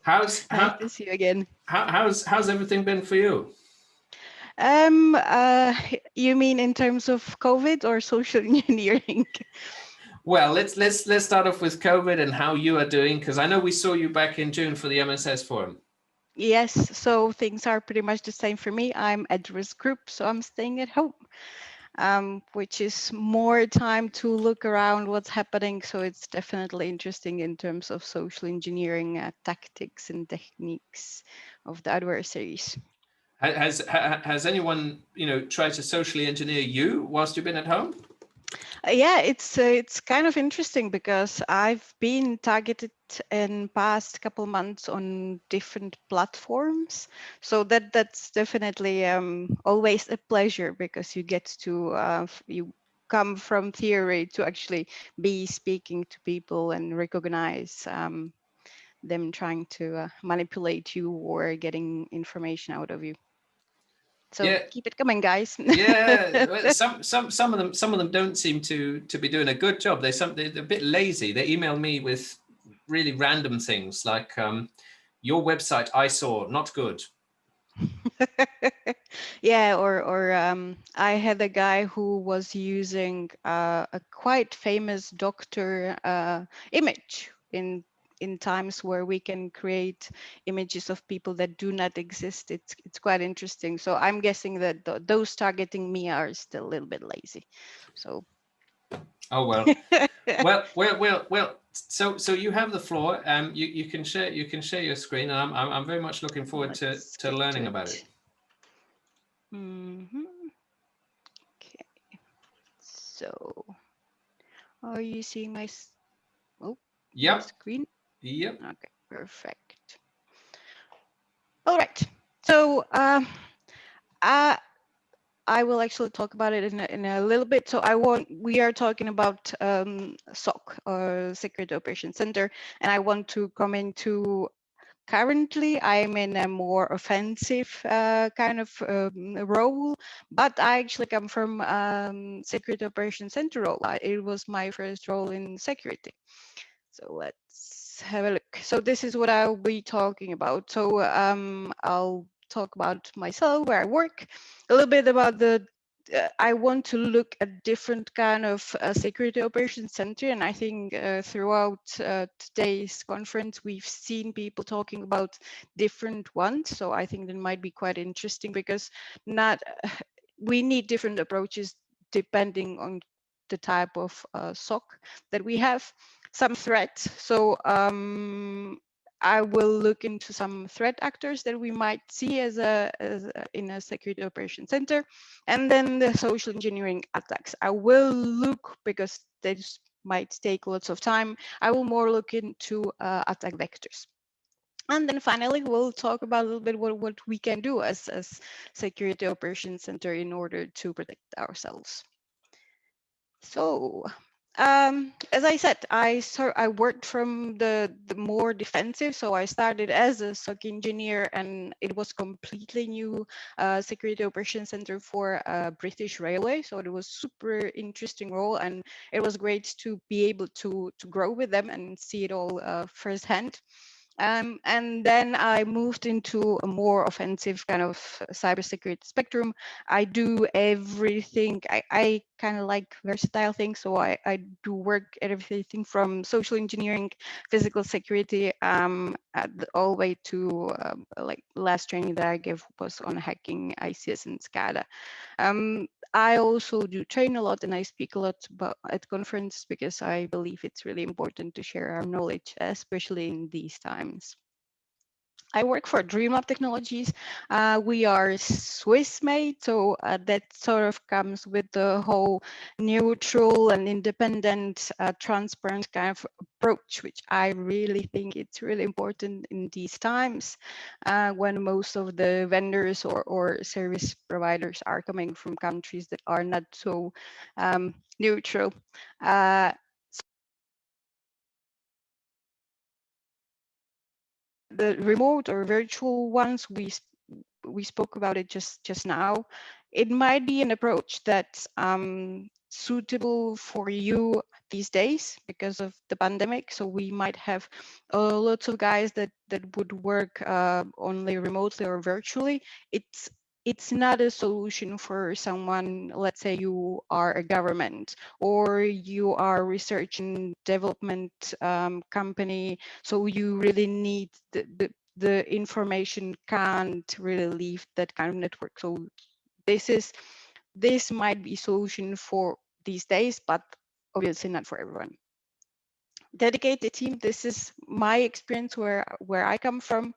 How's Nice to see you again. how's everything been for you? You mean in terms of COVID or social engineering? Well, let's start off with COVID and how you are doing, because I know we saw you back in June for the MSS forum. Yes, so things are pretty much the same for me. I'm at risk group, so I'm staying at home, which is more time to look around what's happening. So it's definitely interesting in terms of social engineering tactics and techniques of the adversaries. Has anyone, tried to socially engineer you whilst you've been at home? Yeah, it's kind of interesting because I've been targeted in past couple months on different platforms, so that's definitely always a pleasure because you get to you come from theory to actually be speaking to people and recognize them trying to manipulate you or getting information out of you. So Yeah, keep it coming, guys. yeah. Well, some of them don't seem to be doing a good job. They're a bit lazy. They email me with really random things like, your website I saw not good. Yeah, or I had a guy who was using a quite famous doctor image in times where we can create images of people that do not exist. It's quite interesting. So I'm guessing that those targeting me are still a little bit lazy. So Oh well. Well. So you have the floor. You can share your screen, and I'm very much looking forward to let's to get to learning about it. it. Mhm. Okay, so are you seeing oh, my Yep. screen? Yep. Okay, perfect. All right. So I I will actually talk about it in a little bit. So we are talking about SOC, or Security Operations Center, and I want to come into currently I'm in a more offensive kind of role, but I actually come from Security Operations Center role. It was my first role in security. So let's have a look. So this is what I'll be talking about. So I'll talk about myself, where I work, a little bit about I want to look at different kind of security operations center, and I think throughout today's conference we've seen people talking about different ones. So I think that might be quite interesting because not we need different approaches depending on the type of SOC that we have. Some threats. So I will look into some threat actors that we might see in a security operations center, and then the social engineering attacks. I will look, because this might take lots of time, I will more look into attack vectors. And then finally, we'll talk about a little bit what we can do as security operations center in order to protect ourselves. So, as I said, I worked from the more defensive. So I started as a SOC engineer, and it was completely new security operations center for British Railway. So it was super interesting role, and it was great to be able to grow with them and see it all firsthand. And then I moved into a more offensive kind of cybersecurity spectrum. I do everything. I kind of like versatile things, so I do work at everything from social engineering, physical security, all the way to like last training that I gave was on hacking, ICS, and SCADA. I also do train a lot, and I speak a lot about at conferences because I believe it's really important to share our knowledge, especially in these times. I work for Dreamlab Technologies. We are Swiss made, so that sort of comes with the whole neutral and independent, transparent kind of approach, which I really think it's really important in these times when most of the vendors or service providers are coming from countries that are not so neutral. The remote or virtual ones, we spoke about it just now. It might be an approach that's suitable for you these days because of the pandemic. So we might have lots of guys that would work only remotely or virtually. It's not a solution for someone, let's say you are a government or you are research and development company. So you really need the information can't really leave that kind of network. So this might be a solution for these days, but obviously not for everyone. Dedicated team, this is my experience where I come from.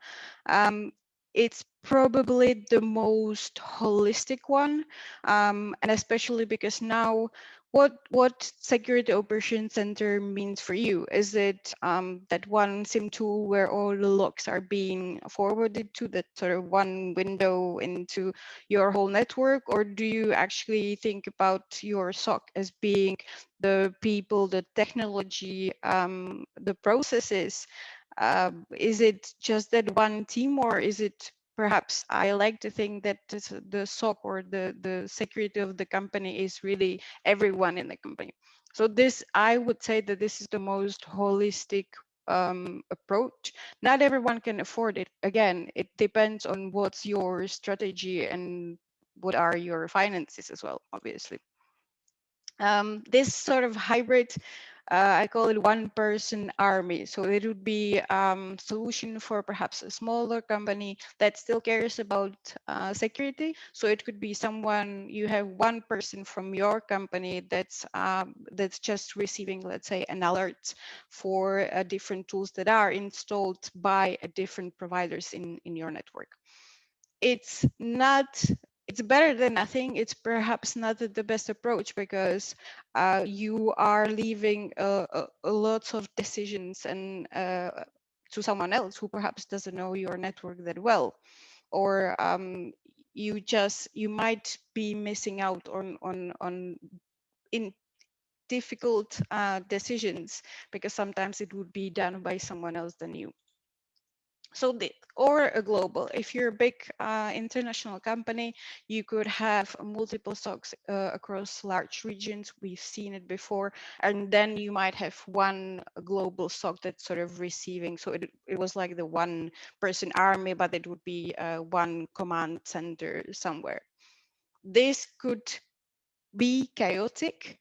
It's probably the most holistic one, and especially because now what security operations center means for you. Is it that one SIM tool where all the logs are being forwarded to, that sort of one window into your whole network, or do you actually think about your SOC as being the people, the technology, the processes? Is it just that one team, or is it perhaps, I like to think that the SOC or the security of the company is really everyone in the company. So this, I would say that this is the most holistic approach. Not everyone can afford it. Again, it depends on what's your strategy and what are your finances as well, obviously. This sort of hybrid, I call it one-person army. So it would be solution for perhaps a smaller company that still cares about security. So it could be someone, you have one person from your company that's just receiving, let's say, an alert for different tools that are installed by different providers in your network. It's better than nothing. It's perhaps not the best approach, because you are leaving a lots of decisions and to someone else who perhaps doesn't know your network that well, or you might be missing out on in difficult decisions, because sometimes it would be done by someone else than you. So or a global, if you're a big international company, you could have multiple SOCs across large regions. We've seen it before. And then you might have one global SOC that's sort of receiving. So it was like the one person army, but it would be one command center somewhere. This could be chaotic,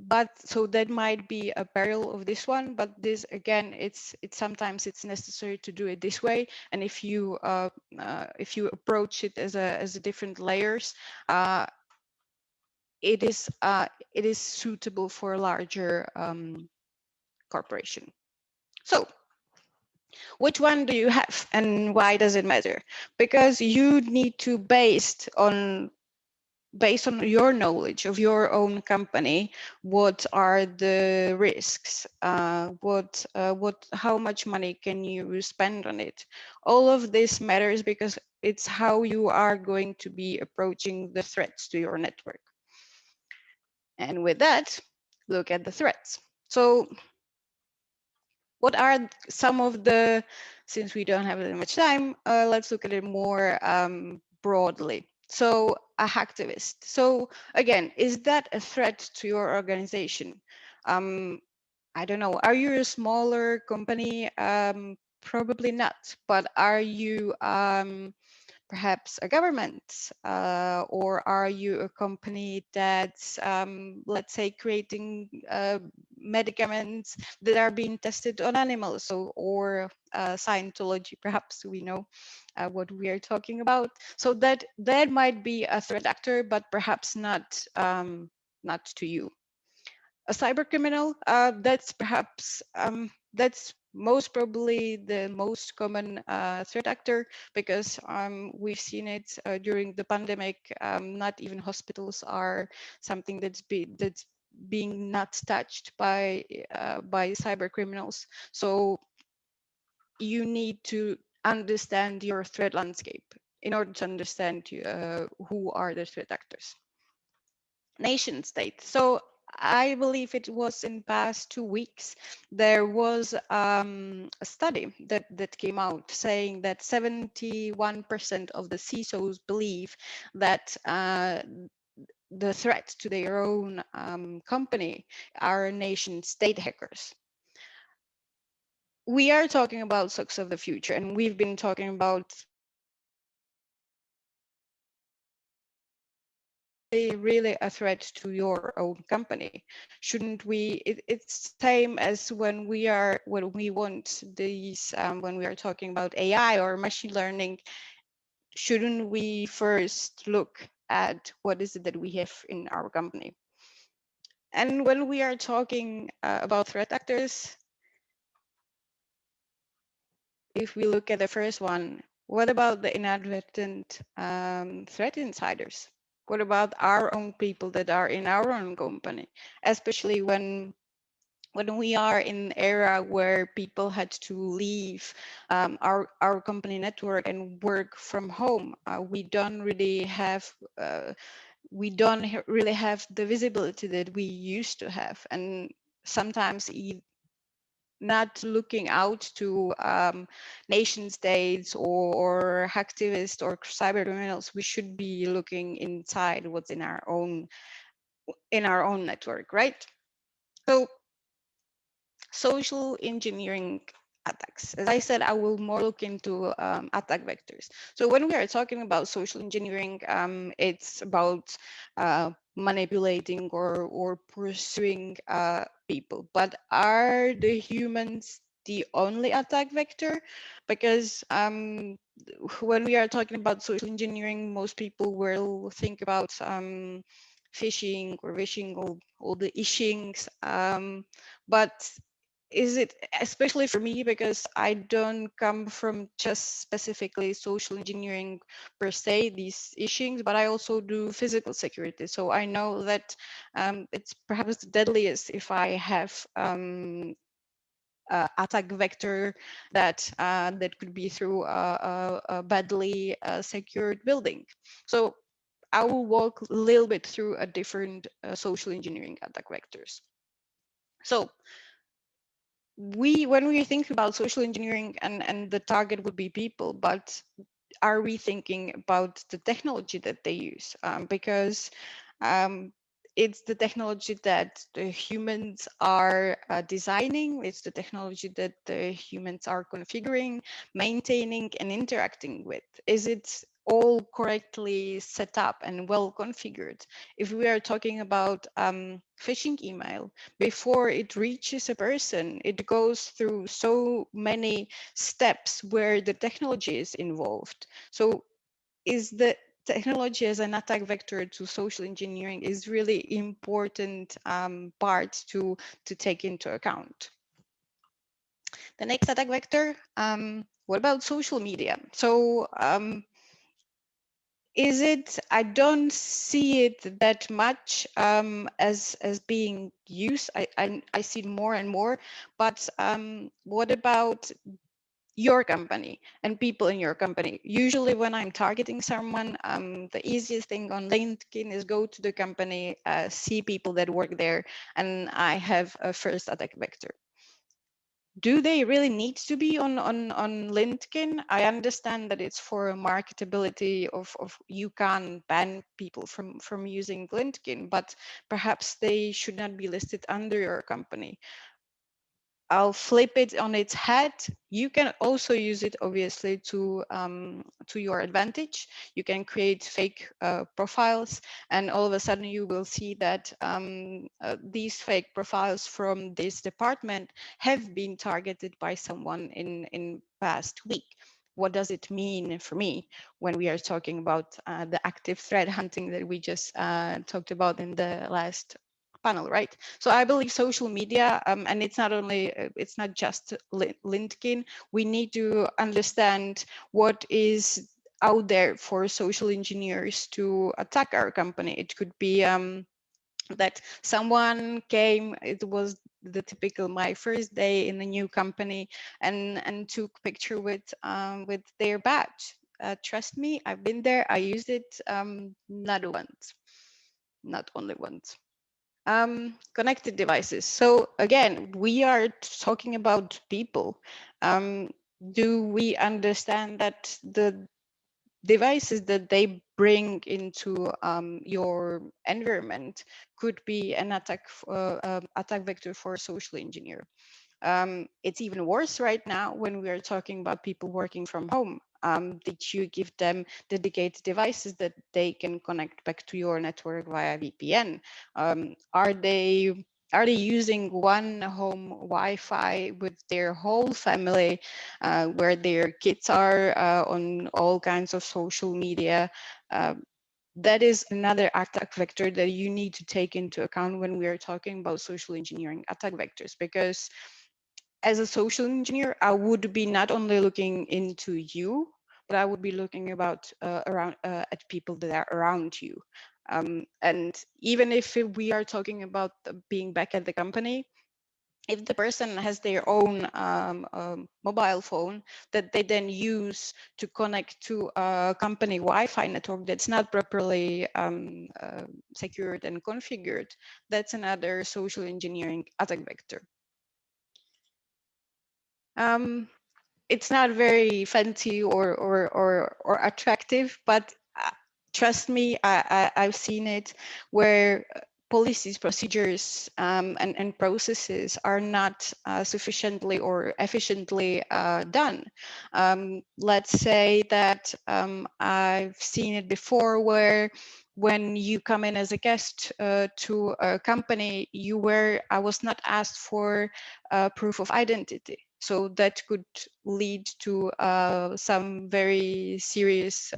but so that might be a peril of this one. But this, again, it's sometimes it's necessary to do it this way. And if you approach it as a different layers, it is suitable for a larger corporation. So which one do you have, and why does it matter? Because you need to based on your knowledge of your own company, what are the risks? How much money can you spend on it? All of this matters, because it's how you are going to be approaching the threats to your network. And with that, look at the threats. So what are some of the, since we don't have that much time, let's look at it more broadly. So a hacktivist. So again, is that a threat to your organization? I don't know. Are you a smaller company? Probably not. But are you perhaps a government, or are you a company that's, let's say, creating medicaments that are being tested on animals, so, or Scientology, perhaps we know what we are talking about. So that might be a threat actor, but perhaps not not to you. A cyber criminal, that's perhaps that's most probably the most common threat actor, because we've seen it during the pandemic. Not even hospitals are something that's being not touched by cyber criminals. So you need to understand your threat landscape in order to understand who are the threat actors. Nation state. So I believe it was in past 2 weeks, there was a study that came out saying that 71% of the CISOs believe that the threat to their own company are nation state hackers. We are talking about SOCs of the future, and we've been talking about really a threat to your own company. Shouldn't we? It's same as when we want these when we are talking about AI or machine learning. Shouldn't we first look at what is it that we have in our company? And when we are talking about threat actors, if we look at the first one, what about the inadvertent threat insiders? What about our own people that are in our own company, especially when we are in an era where people had to leave our company network and work from home? We don't really have the visibility that we used to have, and sometimes not looking out to nation states or hacktivists or cyber criminals. We should be looking inside what's in our own network, right? So social engineering attacks. As I said, I will more look into attack vectors. So when we are talking about social engineering, it's about manipulating or pursuing people. But are the humans the only attack vector? Because when we are talking about social engineering, most people will think about phishing or wishing, all the ishings. But is it, especially for me, because I don't come from just specifically social engineering per se, these issues, but I also do physical security. So I know that it's perhaps the deadliest if I have attack vector that could be through a badly secured building. So I will walk a little bit through a different social engineering attack vectors. So when we think about social engineering, and the target would be people, but are we thinking about the technology that they use? Because it's the technology that the humans are designing, it's the technology that the humans are configuring, maintaining, and interacting with. Is it all correctly set up and well configured? If we are talking about phishing email, before it reaches a person, it goes through so many steps where the technology is involved. So is the technology as an attack vector to social engineering is really important part to take into account. The next attack vector, what about social media? So is it, I don't see it that much as being used. I see more and more, but what about your company and people in your company? Usually when I'm targeting someone, the easiest thing on LinkedIn is go to the company, see people that work there, and I have a first attack vector. Do they really need to be on LinkedIn? I understand that it's for marketability of you can ban people from using LinkedIn, but perhaps they should not be listed under your company. I'll flip it on its head. You can also use it, obviously, to your advantage. You can create fake profiles, and all of a sudden you will see that these fake profiles from this department have been targeted by someone in past week. What does it mean for me when we are talking about the active threat hunting that we just talked about in the last panel, right? So I believe social media, and it's not only, it's not just LinkedIn. We need to understand what is out there for social engineers to attack our company. It could be that someone came, it was the typical my first day in the new company, and took picture with their badge. Trust me, I've been there, I used it not once, not only once. Connected devices. So again, we are talking about people. Do we understand that devices that they bring into your environment could be an attack vector for a social engineer. It's even worse right now when we are talking about people working from home. Did you give them dedicated devices that they can connect back to your network via VPN? Are they using one home Wi-Fi with their whole family, where their kids are on all kinds of social media? That is another attack vector that you need to take into account when we are talking about social engineering attack vectors, because as a social engineer, I would be not only looking into you, but I would be looking about around at people that are around you. And even if we are talking about being back at the company, if the person has their own mobile phone that they then use to connect to a company Wi-Fi network that's not properly secured and configured, that's another social engineering attack vector. It's not very fancy or attractive, but trust me, I've seen it where policies, procedures, and processes are not sufficiently or efficiently done. Let's say that I've seen it before where when you come in as a guest to a company, I was not asked for proof of identity. So that could lead to some very serious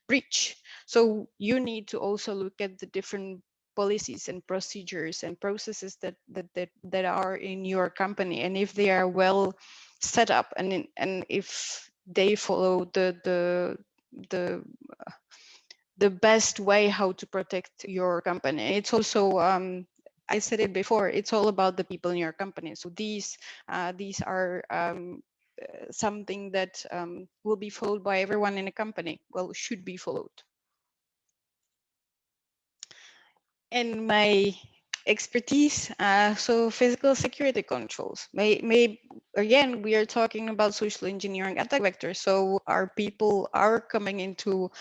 breach. So you need to also look at the different policies and procedures and processes that are in your company, and if they are well set up, and if they follow the best way how to protect your company. It's also I said it before, it's all about the people in your company. So these are something that will be followed by everyone in a company. Well, should be followed. And my expertise, so physical security controls. Again, we are talking about social engineering attack vectors. So our people are coming into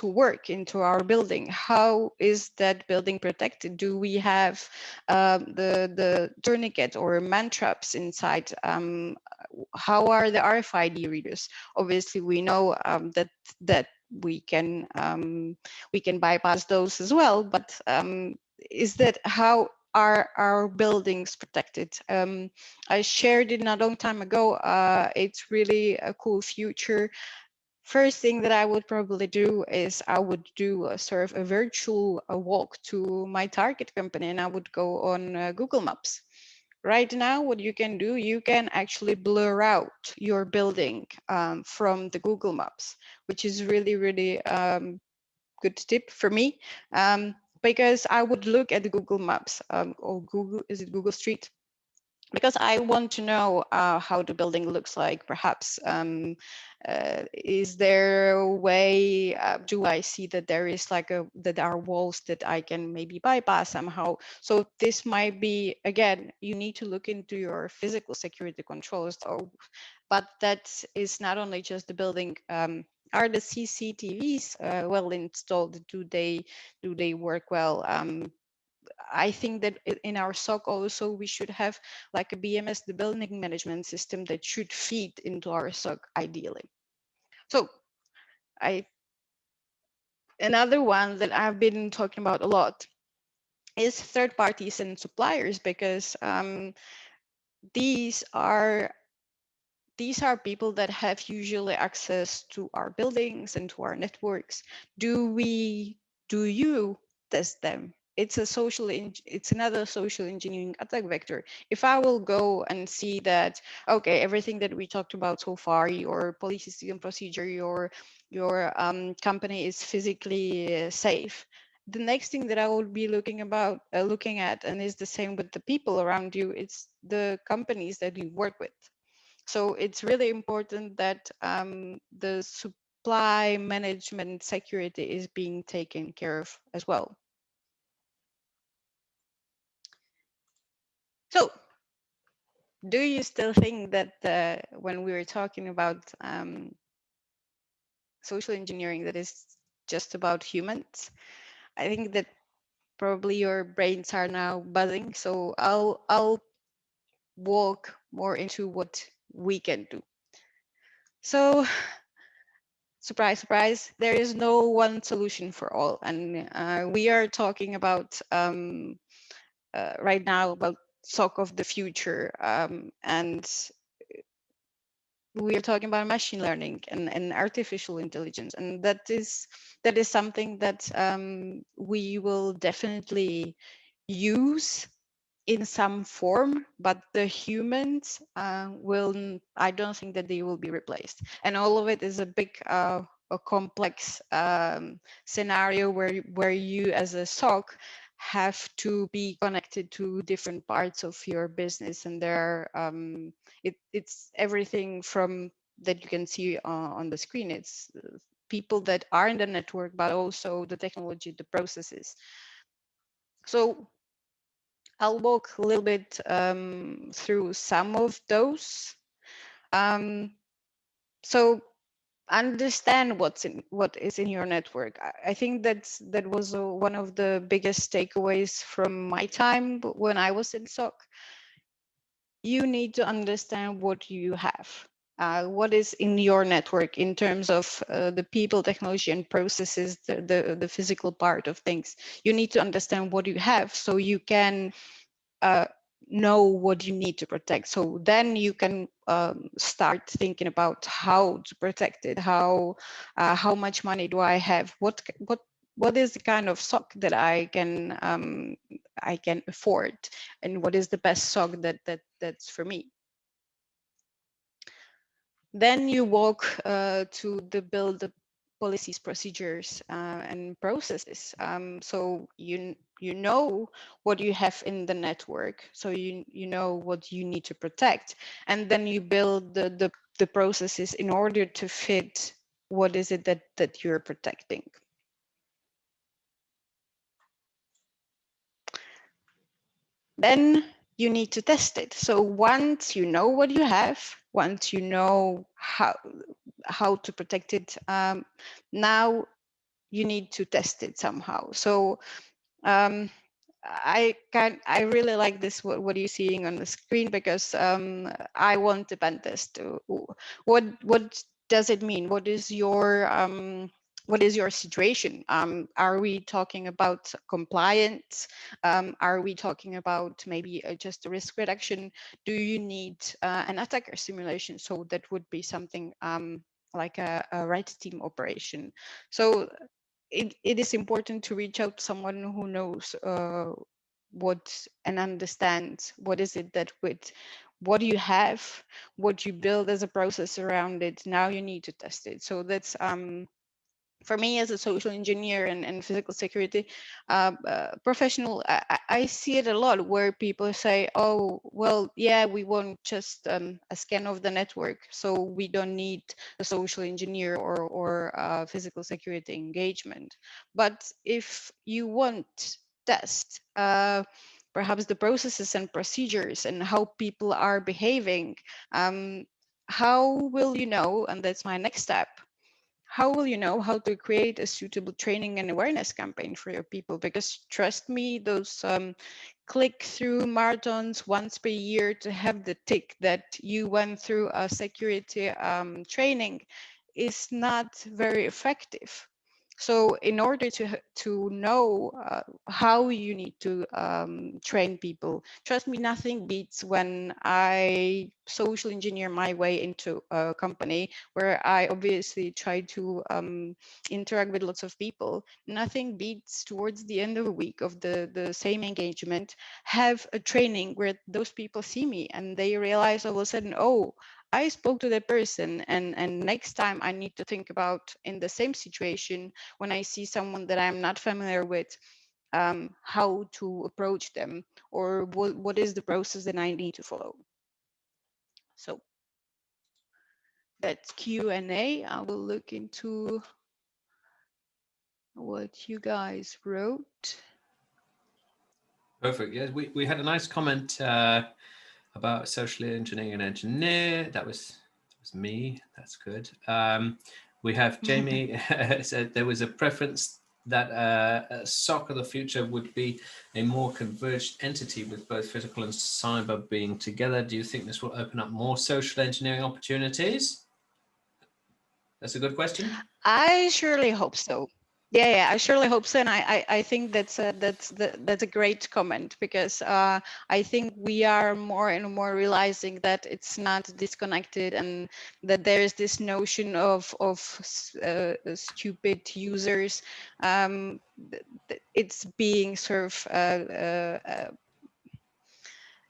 work, into our building. How is that building protected? Do we have the tourniquet or man traps inside? How are the RFID readers? Obviously, we know that we can bypass those as well, but is that how are our buildings protected? I shared it not a long time ago. It's really a cool future. First thing that I would probably do is I would do a sort of a virtual walk to my target company, and I would go on Google Maps. Right now, what you can do, you can actually blur out your building from the Google Maps, which is really, really good tip for me, because I would look at the Google Maps or Google Street, because I want to know how the building looks like. Perhaps is there a way? Do I see that there is that there are walls that I can maybe bypass somehow? So this might be, again, you need to look into your physical security controls. But that is not only just the building. Are the CCTVs well installed? Do they work well? I think that in our SOC also we should have like a BMS, the building management system, that should feed into our SOC ideally. So another one that I've been talking about a lot is third parties and suppliers, because these are people that have usually access to our buildings and to our networks. Do you test them? It's another social engineering attack vector. If I will go and see that, okay, everything that we talked about so far, your policy and procedure, your company is physically safe, the next thing that I will be looking at, and is the same with the people around you, it's the companies that you work with. So it's really important that the supply management security is being taken care of as well. So do you still think that when we were talking about social engineering that is just about humans, I think that probably your brains are now buzzing. So I'll walk more into what we can do. So surprise, surprise, there is no one solution for all. And we are talking about right now about SOC of the future. And we are talking about machine learning and artificial intelligence. And that is something that we will definitely use in some form, but the humans I don't think that they will be replaced. And all of it is a big, a complex scenario where you as a SOC have to be connected to different parts of your business. And there are, it's everything from that you can see on the screen. It's people that are in the network, but also the technology, the processes. So I'll walk a little bit through some of those. So understand what is in your network. I think that was one of the biggest takeaways from my time when I was in SOC. You need to understand what you have. What is in your network in terms of the people, technology, and processes, the physical part of things. You need to understand what you have so you can know what you need to protect. So then you can start thinking about how to protect it. How much money do I have? What is the kind of SOC that I can afford, and what is the best SOC that's for me? Then you walk to build the policies, procedures, and processes. So you know what you have in the network, so you know what you need to protect, and then you build the processes in order to fit what is it that you're protecting. Then you need to test it. So once you know what you have, once you know how to protect it, now you need to test it somehow. So I really like this, what you're seeing on the screen, because I want to pen test. What does it mean? What is your situation? Are we talking about compliance? Are we talking about maybe just a risk reduction? Do you need an attacker simulation? So that would be something like a red team operation. So it is important to reach out to someone who knows what and understands what is it that what you have, what you build as a process around it. Now you need to test it. So that's for me as a social engineer and physical security professional, I see it a lot where people say, oh, well, yeah, we want just a scan of the network, so we don't need a social engineer or physical security engagement. But if you want test perhaps the processes and procedures and how people are behaving, how will you know, and that's my next step, how will you know how to create a suitable training and awareness campaign for your people? Because trust me, those click-through marathons once per year to have the tick that you went through a security training is not very effective. So in order to know how you need to train people, trust me, nothing beats when I social engineer my way into a company where I obviously try to interact with lots of people. Nothing beats towards the end of a week of the same engagement, have a training where those people see me and they realize all of a sudden, oh, I spoke to that person, and next time I need to think about, in the same situation, when I see someone that I'm not familiar with, how to approach them, or what is the process that I need to follow. So that's Q&A. I will look into what you guys wrote. Perfect. Yes, we had a nice comment about social engineering and engineer. That was me. That's good. We have Jamie said there was a preference that a SOC of the future would be a more converged entity with both physical and cyber being together. Do you think this will open up more social engineering opportunities? That's a good question. I surely hope so. Yeah, I surely hope so, and I think that's a great comment, because I think we are more and more realizing that it's not disconnected, and that there is this notion of stupid users. It's being sort of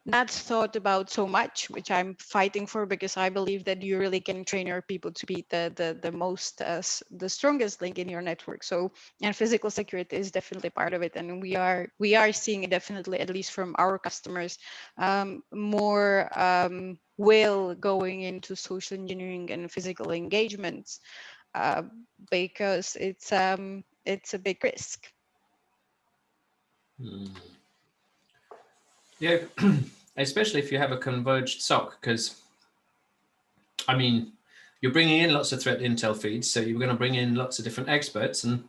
not thought about so much, which I'm fighting for, because I believe that you really can train your people to be the most the strongest link in your network. So, and physical security is definitely part of it, and we are seeing it definitely, at least from our customers, more will going into social engineering and physical engagements, because it's a big risk. Yeah, especially if you have a converged SOC, because I mean, you're bringing in lots of threat intel feeds, so you're going to bring in lots of different experts, and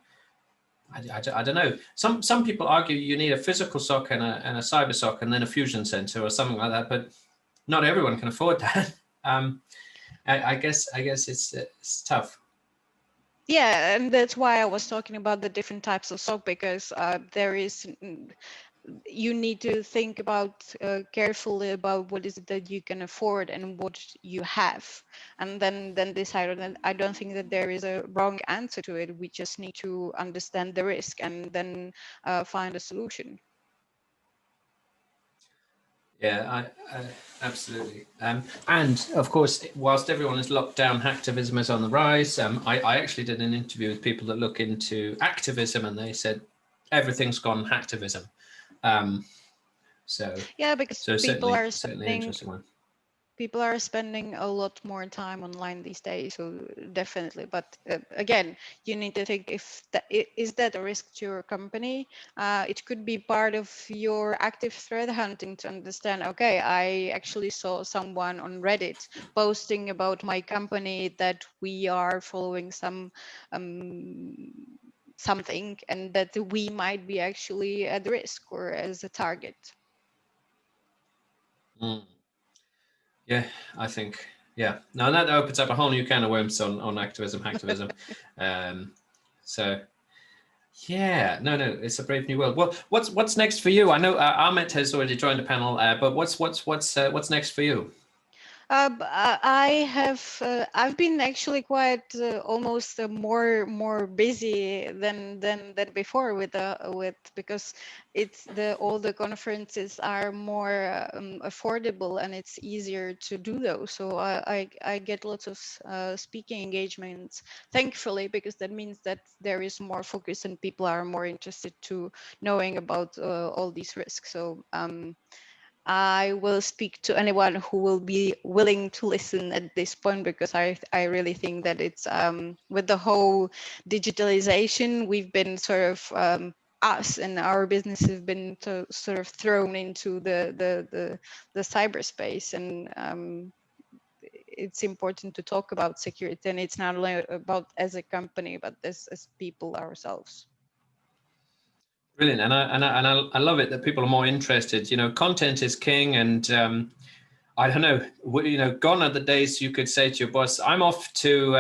I don't know. Some people argue you need a physical SOC and a cyber SOC and then a fusion center or something like that, but not everyone can afford that. I guess it's tough. Yeah, and that's why I was talking about the different types of SOC, because you need to think about carefully about what is it that you can afford and what you have, and then decide on it. I don't think that there is a wrong answer to it. We just need to understand the risk and then find a solution. Yeah, I absolutely. And of course, whilst everyone is locked down, hacktivism is on the rise. I actually did an interview with people that look into activism, and they said everything's gone hacktivism. So yeah, because so people are certainly an interesting one. People are spending a lot more time online these days, so definitely. But again, you need to think, if that is that a risk to your company. It could be part of your active threat hunting to understand, okay, I actually saw someone on Reddit posting about my company that we are following something, and that we might be actually at risk or as a target. Yeah, I think, yeah. Now that opens up a whole new can of worms on activism. So yeah, no, it's a brave new world. Well, what's next for you? I know Ahmet has already joined the panel, but what's next for you? I've been actually quite almost more busy than before with because all the conferences are more affordable, and it's easier to do those. So I get lots of speaking engagements, thankfully, because that means that there is more focus and people are more interested to knowing about all these risks. So I will speak to anyone who will be willing to listen at this point, because I really think that it's with the whole digitalization, we've been sort of us and our business have been sort of thrown into the cyberspace, and it's important to talk about security, and it's not only about as a company, but as people ourselves. Brilliant, and I love it that people are more interested. You know, content is king, and I don't know. You know, gone are the days you could say to your boss, "I'm off to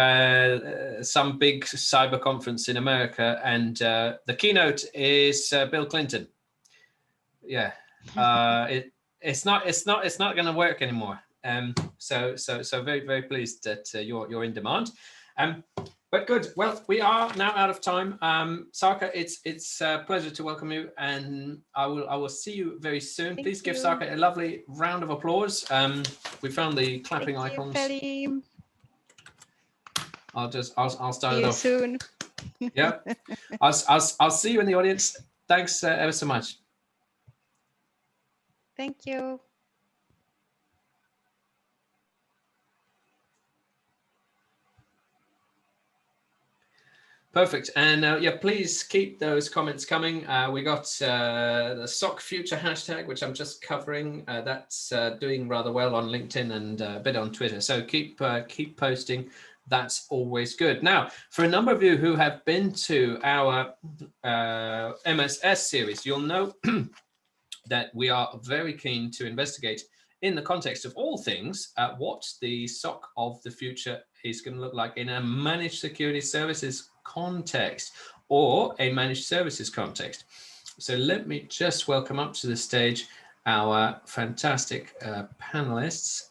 some big cyber conference in America, and the keynote is Bill Clinton." Yeah, it's not going to work anymore. So very pleased that you're in demand. But good. Well, we are now out of time. Sarka, it's a pleasure to welcome you, and I will see you very soon. Please give Sarka a lovely round of applause. We found the clapping icons. I'll start it off. See you soon. Yeah. I'll see you in the audience. Thanks ever so much. Thank you. Perfect. And yeah, please keep those comments coming. We got the SOC Future hashtag, which I'm just covering. That's doing rather well on LinkedIn and a bit on Twitter. So keep posting. that's always good. Now, for a number of you who have been to our MSS series, you'll know that we are very keen to investigate, in the context of all things, what the SOC of the future is going to look like in a managed security services context or a managed services context. So let me just welcome up to the stage our fantastic panelists.